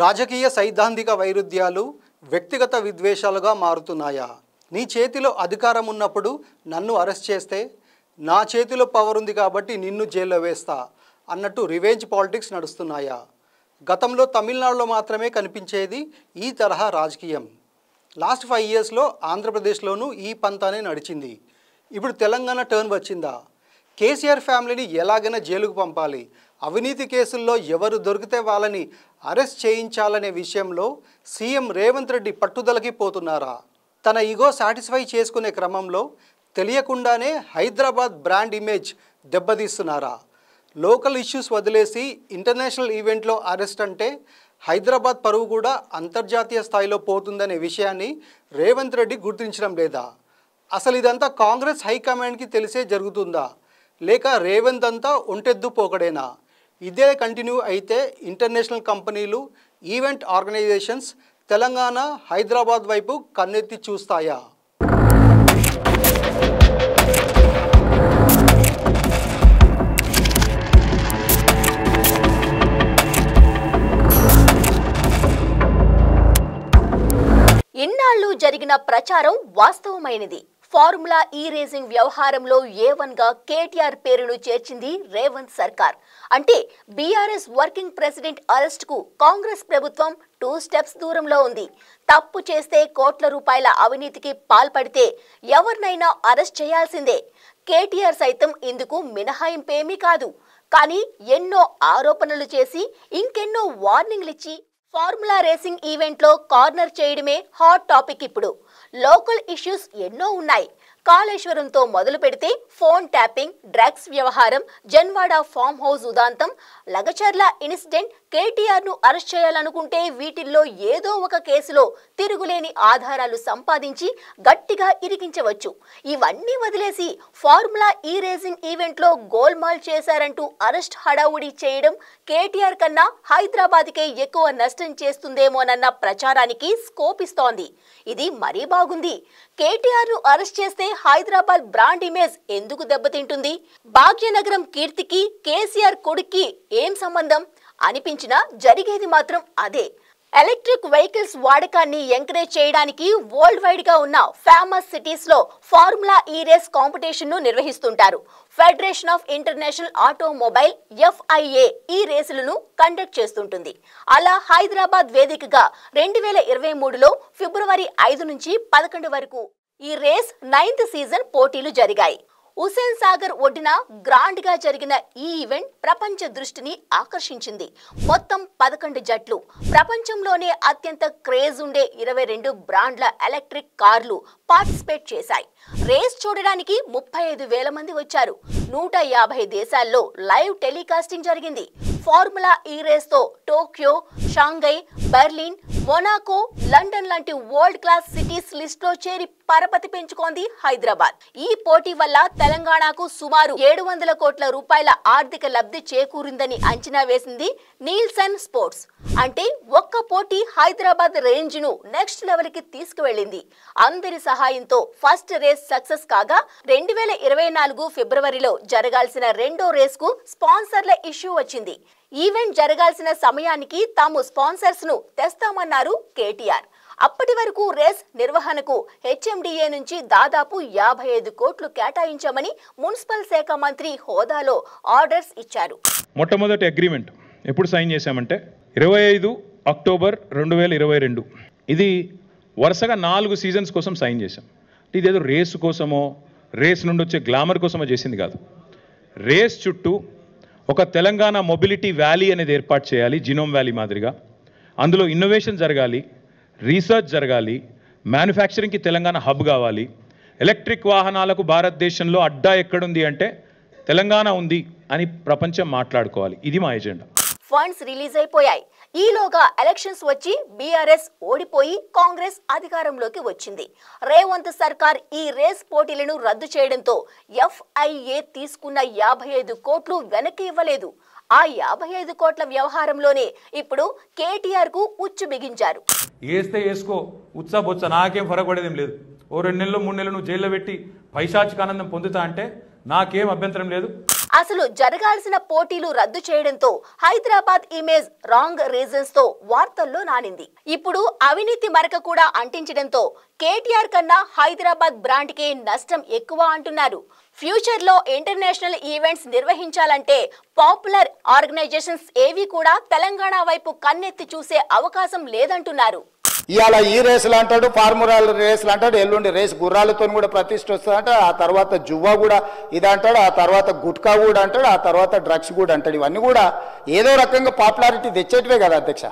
రాజకీయ సైద్ధాంతిక వైరుధ్యాలు వ్యక్తిగత విద్వేషాలుగా మారుతున్నాయా? నీ చేతిలో అధికారం ఉన్నప్పుడు నన్ను అరెస్ట్ చేస్తే నా చేతిలో పవర్ ఉంది కాబట్టి నిన్ను జైల్లో వేస్తా అన్నట్టు రివెంజ్ పాలిటిక్స్ నడుస్తున్నాయా? గతంలో తమిళనాడులో మాత్రమే కనిపించేది ఈ తరహా రాజకీయం. లాస్ట్ 5 ఇయర్స్లో ఆంధ్రప్రదేశ్లోనూ ఈ పంతానే నడిచింది. ఇప్పుడు తెలంగాణ టర్న్ వచ్చిందా? కేసీఆర్ ఫ్యామిలీని ఎలాగైనా జైలుకు పంపాలి, అవినీతి కేసుల్లో ఎవరు దొరికితే వాళ్ళని అరెస్ట్ చేయించాలనే విషయంలో సీఎం రేవంత్ రెడ్డి పట్టుదలకి పోతున్నారా? తన ఈగో సాటిస్ఫై చేసుకునే క్రమంలో తెలియకుండానే హైదరాబాద్ బ్రాండ్ ఇమేజ్ దెబ్బతీస్తున్నారా? లోకల్ ఇష్యూస్ వదిలేసి ఇంటర్నేషనల్ ఈవెంట్లో అరెస్ట్ అంటే హైదరాబాద్ పరువు కూడా అంతర్జాతీయ స్థాయిలో పోతుందనే విషయాన్ని రేవంత్ రెడ్డి గుర్తించడం లేదా? అసలు ఇదంతా కాంగ్రెస్ హైకమాండ్కి తెలిసే జరుగుతుందా, లేక రేవంత్ అంతా ఒంటెద్దు పోకడేనా? ఇదే కంటిన్యూ అయితే ఇంటర్నేషనల్ కంపెనీలు, ఈవెంట్ ఆర్గనైజేషన్స్ తెలంగాణ, హైదరాబాద్ వైపు కన్నెత్తి చూస్తాయా? ఇన్నాళ్లు జరిగిన ప్రచారం వాస్తవమైనది. ఫార్ములా ఈ రేసింగ్ వ్యవహారంలో A1గా కేటీఆర్ పేరును చేర్చింది రేవంత్ సర్కార్. అంటే బీఆర్ఎస్ వర్కింగ్ ప్రెసిడెంట్ అరెస్ట్ కు కాంగ్రెస్ ప్రభుత్వం 2 స్టెప్స్ దూరంలో ఉంది. తప్పు చేస్తే కోట్ల రూపాయల అవినీతికి పాల్పడితే ఎవరినైనా అరెస్ట్ చేయాల్సిందే. కేటీఆర్ సైతం ఇందుకు మినహాయింపేమీ కాదు. కానీ ఎన్నో ఆరోపణలు చేసి ఇంకెన్నో వార్నింగ్లు ఇచ్చి ఫార్ములా రేసింగ్ ఈవెంట్లో కార్నర్ చేయడమే హాట్ టాపిక్. ఇప్పుడు లోకల్ ఇష్యూస్ ఎన్నో ఉన్నాయి. కాళేశ్వరంతో మొదలు పెడితే ఫోన్ ట్యాపింగ్, డ్రగ్స్ వ్యవహారం, జన్వాడ ఫామ్ హౌస్ ఉదాంతం, లగచర్ల ఇన్సిడెంట్, కేటీఆర్ ను అరెస్ట్ చేయాలనుకుంటే వీటిల్లో ఏదో ఒక కేసులో తిరుగులేని ఆధారాలు సంపాదించి గట్టిగా ఇరికించవచ్చు. ఇవన్నీ వదిలేసి ఫార్ములా ఈ రేసింగ్ ఈవెంట్లో గోల్మాల్ చేశారంటూ అరెస్ట్ హడావుడి చేయడం కేటీఆర్ కన్నా హైదరాబాద్కే ఎక్కువ నష్టం చేస్తుందేమోనన్న ప్రచారానికి స్కోప్ ఇస్తోంది. ఇది మరీ బాగుంది. కేటీఆర్ ను అరెస్ట్ చేస్తే హైదరాబాద్ బ్రాండ్ ఇమేజ్ ఎందుకు దెబ్బతింటుంది? భాగ్యనగరం కీర్తికి కేసీఆర్ కొడుక్కి ఏం సంబంధం అనిపించినా జరిగేది మాత్రం అదే. ఎలక్ట్రిక్ వెహికల్స్ వాడకాన్ని ఎంకరేజ్ చేయడానికి వరల్డ్ వైడ్ గా ఉన్న ఫేమస్ సిటీస్ లో ఫార్ములా ఈ రేస్ కాంపిటీషన్ ను నిర్వహిస్తుంటారు. Federation of international automobile FIA ఈ రేసులను కండక్ట్ చేస్తుంటుంది. అలా హైదరాబాద్ వేదికగా 2023లో ఫిబ్రవరి 5 నుంచి 11 వరకు ఈ రేస్ 9th సీజన్ పోటీలు జరిగాయి. హుసేన్ సాగర్ ఒడ్డున గ్రాండ్ గా జరిగిన ఈ ఈవెంట్ ప్రపంచ దృష్టిని ఆకర్షించింది. మొత్తం 11 జట్లు, ప్రపంచంలోనే అత్యంత క్రేజ్ ఉండే 22 బ్రాండ్ల ఎలక్ట్రిక్ కార్లు పార్టిసిపేట్ చేశాయి. రేస్ చూడడానికి 35,000 మంది వచ్చారు. 150 దేశాల్లో లైవ్ టెలికాస్టింగ్ జరిగింది. ఫార్ములా ఈ రేస్ తో Tokyo, Shanghai, Berlin, Monaco, London లాంటి వరల్డ్ క్లాస్ సిటీస్ లిస్ట్ లో చేరి పరపతి పెంచుకోంది హైదరాబాద్. ఈ పోటీ వల్ల తెలంగాణకు సుమారు 700 కోట్ల రూపాయల ఆర్థిక లబ్ధి చేకూరిందని అంచనా వేసింది నీల్సన్ స్పోర్ట్స్. అంటే ఒక్క పోటీ హైదరాబాద్ రేంజ్ ను నెక్స్ట్ లెవెల్ కి తీసుకువెళ్ళింది. అందరి సహాయంతో ఫస్ట్ రేస్ సక్సెస్ కాగా 2024 ఫిబ్రవరిలో జరగాల్సిన రెండో రేస్ కు స్పాన్సర్ల ఇష్యూ వచ్చింది. ఈవెంట్ జరగాల్సిన సమయానికి తాము స్పాన్సర్స్ ను తెస్తామన్నారు కేటీఆర్. అప్పటి వరకు రేస్ నిర్వహణకు HMDA నుంచి దాదాపు 55 కోట్లు కేటాయించామని మున్సిపల్ శాఖ మంత్రి హోదాలో ఆర్డర్స్ ఇచ్చారు. మొట్టమొదటి అగ్రిమెంట్ ఎప్పుడు సైన్ చేశామంటే 25 అక్టోబర్ 2022. ఇది వరుసగా 4 సీజన్స్ కోసం సైన్ చేశాం. ఇదేదో రేసు కోసమో రేస్ నుండి వచ్చే గ్లామర్ కోసమో చేసింది కాదు. రేస్ చుట్టూ ఒక తెలంగాణ మొబిలిటీ వ్యాలీ అనేది ఏర్పాటు చేయాలి, జినోమ్ వ్యాలీ మాదిరిగా. అందులో ఇన్నోవేషన్ జరగాలి, రీసెర్చ్ జరగాలి, మ్యానుఫ్యాక్చరింగ్కి తెలంగాణ హబ్ కావాలి. ఎలక్ట్రిక్ వాహనాలకు భారతదేశంలో అడ్డా ఎక్కడుంది అంటే తెలంగాణ ఉంది అని ప్రపంచం మాట్లాడుకోవాలి. ఇది మా ఎజెండా. ఫండ్స్ రిలీజ్ అయిపోయాయి. ఈలోగా ఎలక్షన్స్ వచ్చి బీఆర్ఎస్ ఓడిపోయి కాంగ్రెస్ అధికారంలోకి వచ్చింది. రేవంత్ సర్కార్ ఈ రేస్ పోటీలను రద్దు చేయడంతో FIA తీసుకున్న 55 కోట్లు వెనక్కి ఇవ్వలేదు. ఆ 55 కోట్ల వ్యవహారంలోనే ఇప్పుడు కేటీఆర్ కు ఉచ్చు బిగించారు. ఏస్తే వేసుకో, ఉత్సాహ నాకేం ఫరక్ పడేదేం లేదు. ఓ 2 నెలలు 3 నెలలు నువ్వు జైల్లో పెట్టి పైశాచిక ఆనందం పొందుతా అంటే నాకేం అభ్యంతరం లేదు. అసలు జరగాల్సిన పోటీలు రద్దు చేయడంతో హైదరాబాద్ ఇమేజ్ రాంగ్ రీజన్స్ తో వార్తల్లో నానింది. ఇప్పుడు అవినీతి మరక కూడా అంటించడంతో కేటీఆర్ కన్నా హైదరాబాద్ బ్రాండ్ కే నష్టం ఎక్కువ అంటున్నారు. ఫ్యూచర్ లో ఇంటర్నేషనల్ ఈవెంట్స్ నిర్వహించాలంటే పాపులర్ ఆర్గనైజేషన్స్ ఏవి కూడా తెలంగాణ వైపు కన్నెత్తి చూసే అవకాశం లేదంటున్నారు. ఇవాళ ఈ రేసులు అంటాడు, ఫార్ములా రేసులు అంటాడు, ఎల్లుండి రేసు గుర్రాలతో కూడా ప్రతిష్ట వస్తుందంట, ఆ తర్వాత జువ్వా కూడా ఇది అంటాడు, ఆ తర్వాత గుట్కా కూడా అంటాడు, ఆ తర్వాత డ్రగ్స్ కూడా అంటాడు. ఇవన్నీ కూడా ఏదో రకంగా పాపులారిటీ తెచ్చేటివే కదా అధ్యక్ష.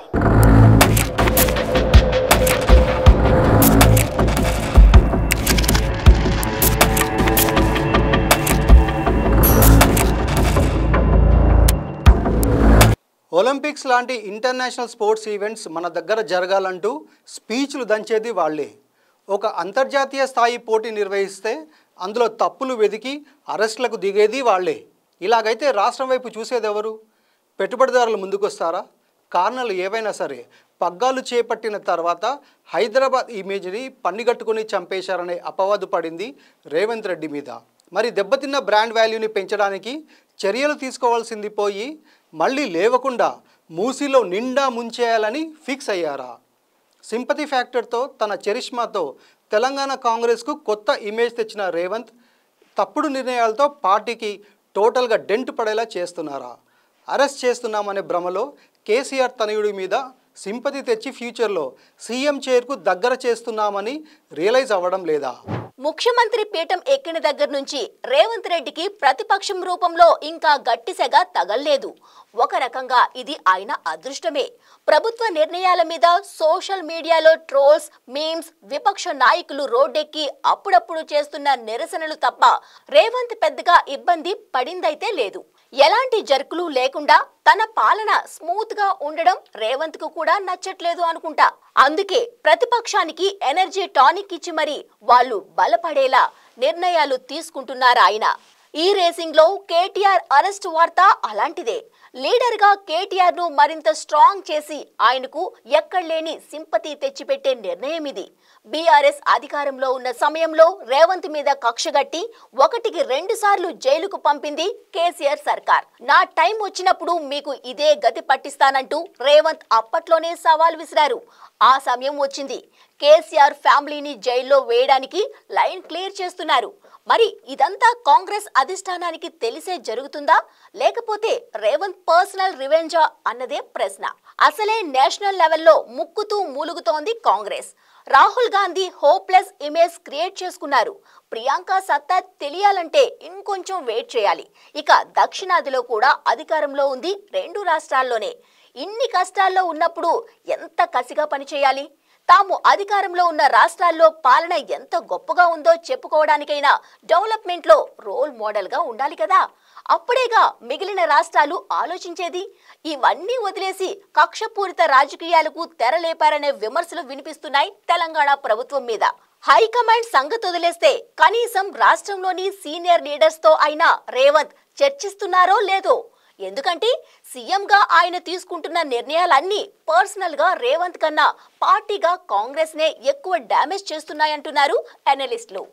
ఒలింపిక్స్ లాంటి ఇంటర్నేషనల్ స్పోర్ట్స్ ఈవెంట్స్ మన దగ్గర జరగాలంటూ స్పీచ్లు దంచేది వాళ్లే. ఒక అంతర్జాతీయ స్థాయి పోటీ నిర్వహిస్తే అందులో తప్పులు వెదికి అరెస్టులకు దిగేది వాళ్లే. ఇలాగైతే రాష్ట్రం వైపు చూసేది ఎవరు? పెట్టుబడిదారులు ముందుకొస్తారా? కారణాలు ఏవైనా సరే పగ్గాలు చేపట్టిన తర్వాత హైదరాబాద్ ఇమేజ్ని పన్నిగట్టుకుని చంపేశారనే అపవాదు పడింది రేవంత్ రెడ్డి మీద. మరి దెబ్బతిన్న బ్రాండ్ వాల్యూని పెంచడానికి చర్యలు తీసుకోవాల్సింది పోయి మళ్ళీ లేవకుండా మూసీలో నిండా ముంచేయాలని ఫిక్స్ అయ్యారా? సింపతి ఫ్యాక్టర్తో తన చరిష్మాతో తెలంగాణ కాంగ్రెస్కు కొత్త ఇమేజ్ తెచ్చిన రేవంత్ తప్పుడు నిర్ణయాలతో పార్టీకి టోటల్గా డెంట్ పడేలా చేస్తున్నారా? అరెస్ట్ చేస్తున్నామనే భ్రమలో కేసీఆర్ తనయుడి మీద సింపతి తెచ్చి ఫ్యూచర్లో సీఎం చైర్కు దగ్గర చేస్తున్నామని రియలైజ్ అవ్వడం లేదా? ముఖ్యమంత్రి పీఠం ఎక్కిన దగ్గర నుంచి రేవంత్ రెడ్డికి ప్రతిపక్షం రూపంలో ఇంకా గట్టిసెగ తగల్లేదు. ఒక రకంగా ఇది ఆయన అదృష్టమే. ప్రభుత్వ నిర్ణయాల మీద సోషల్ మీడియాలో ట్రోల్స్, మీమ్స్, విపక్ష నాయకులు రోడ్డెక్కి అప్పుడప్పుడు చేస్తున్న నిరసనలు తప్ప రేవంత్ పెద్దగా ఇబ్బంది పడిందైతే లేదు. ఎలాంటి జర్కులు లేకుండా తన పాలన స్మూత్ గా ఉండడం రేవంత్ కు కూడా నచ్చట్లేదు అనుకుంటా. అందుకే ప్రతిపక్షానికి ఎనర్జీ టానిక్ ఇచ్చి మరి వాళ్ళు బలపడేలా నిర్ణయాలు తీసుకుంటున్నారు ఆయన. ఈ రేసింగ్ లో కేటీఆర్ అరెస్ట్ వార్త అలాంటిదే. లీడర్ గా కేటీఆర్ ను మరింత స్ట్రాంగ్ చేసి ఆయనకు ఎక్కడలేని సింపతి తెచ్చిపెట్టే నిర్ణయం ఇది. బీఆర్ఎస్ అధికారంలో ఉన్న సమయంలో రేవంత్ మీద కక్షగట్టి 1కి 2 సార్లు జైలుకు పంపింది కేసీఆర్ సర్కార్. నా టైం వచ్చినప్పుడు మీకు ఇదే గతి పట్టిస్తానంటూ రేవంత్ అప్పట్లోనే సవాల్ విసిరారు. ఆ సమయం వచ్చింది. కేసీఆర్ ఫ్యామిలీని జైల్లో వేయడానికి లైన్ క్లియర్ చేస్తున్నారు. మరి ఇదంతా కాంగ్రెస్ అధిష్టానానికి తెలిసే జరుగుతుందా, లేకపోతే రేవంత్ పర్సనల్ రివెంజా అన్నదే ప్రశ్న. అసలే నేషనల్ లెవెల్లో ముక్కుతూ మూలుగుతోంది Congress. Rahul Gandhi hopeless image create చేసుకున్నారు. ప్రియాంక సత్తా తెలియాలంటే ఇంకొంచెం వెయిట్ చేయాలి. ఇక దక్షిణాదిలో కూడా అధికారంలో ఉంది 2 రాష్ట్రాల్లోనే. ఇన్ని కష్టాల్లో ఉన్నప్పుడు ఎంత కసిగా పనిచేయాలి? తాము అధికారంలో ఉన్న రాష్ట్రాల్లో పాలన ఎంత గొప్పగా ఉందో చెప్పుకోవడానికైనా డెవలప్మెంట్ లో రోల్ మోడల్ గా ఉండాలి కదా. అప్పుడేగా మిగిలిన రాష్ట్రాలు ఆలోచించేది. ఇవన్నీ వదిలేసి కక్షపూరిత రాజకీయాలకు తెరలేపారనే విమర్శలు వినిపిస్తున్నాయి తెలంగాణ ప్రభుత్వం మీద. హైకమాండ్ సంగతి వదిలేస్తే కనీసం రాష్ట్రంలోని సీనియర్ లీడర్స్ తో అయినా రేవంత్ చర్చిస్తున్నారో లేదో. ఎందుకంటే సీఎంగా ఆయన తీసుకుంటున్న నిర్ణయాలన్నీ పర్సనల్ గా రేవంత్ కన్నా పార్టీగా కాంగ్రెస్ నే ఎక్కువ డ్యామేజ్ చేస్తున్నాయంటున్నారు అనలిస్టులు.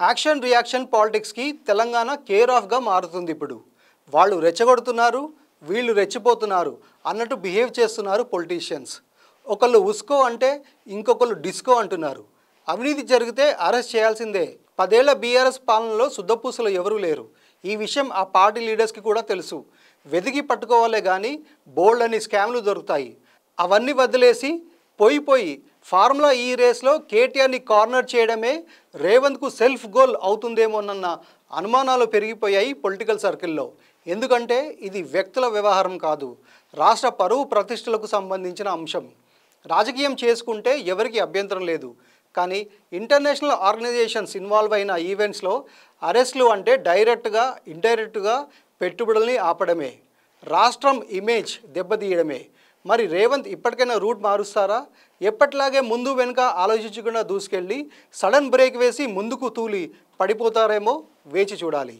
యాక్షన్ రియాక్షన్ పాలిటిక్స్కి తెలంగాణ కేర్ ఆఫ్గా మారుతుంది. ఇప్పుడు వాళ్ళు రెచ్చగొడుతున్నారు, వీళ్ళు రెచ్చిపోతున్నారు అన్నట్టు బిహేవ్ చేస్తున్నారు పొలిటీషియన్స్. ఒకళ్ళు ఉస్కో అంటే ఇంకొకళ్ళు డిస్కో అంటున్నారు. అవినీతి జరిగితే అరెస్ట్ చేయాల్సిందే. 10 ఏళ్ల బీఆర్ఎస్ పాలనలో శుద్ధపూసలు ఎవరూ లేరు. ఈ విషయం ఆ పార్టీ లీడర్స్కి కూడా తెలుసు. వెతికి పట్టుకోవాలే కానీ బోల్డ్ అని స్కామ్లు దొరుకుతాయి. అవన్నీ వదిలేసి పోయి ఫార్ములా ఈ రేస్లో కేటీఆర్ని కార్నర్ చేయడమే రేవంత్కు సెల్ఫ్ గోల్ అవుతుందేమోనన్న అనుమానాలు పెరిగిపోయాయి పొలిటికల్ సర్కిల్లో. ఎందుకంటే ఇది వ్యక్తుల వ్యవహారం కాదు, రాష్ట్ర పరువు ప్రతిష్టలకు సంబంధించిన అంశం. రాజకీయం చేసుకుంటే ఎవరికి అభ్యంతరం లేదు, కానీ ఇంటర్నేషనల్ ఆర్గనైజేషన్స్ ఇన్వాల్వ్ అయిన ఈవెంట్స్లో అరెస్టులు అంటే డైరెక్ట్గా ఇండైరెక్ట్గా పెట్టుబడుల్ని ఆపడమే, రాష్ట్రం ఇమేజ్ దెబ్బతీయడమే. మరి రేవంత్ ఇప్పటికైనా రూట్ మారుస్తారా? ఎప్పటిలాగే ముందు వెనుక ఆలోచించకుండా దూసుకెళ్ళి సడన్ బ్రేక్ వేసి ముందుకు తూలి పడిపోతారేమో వేచి చూడాలి.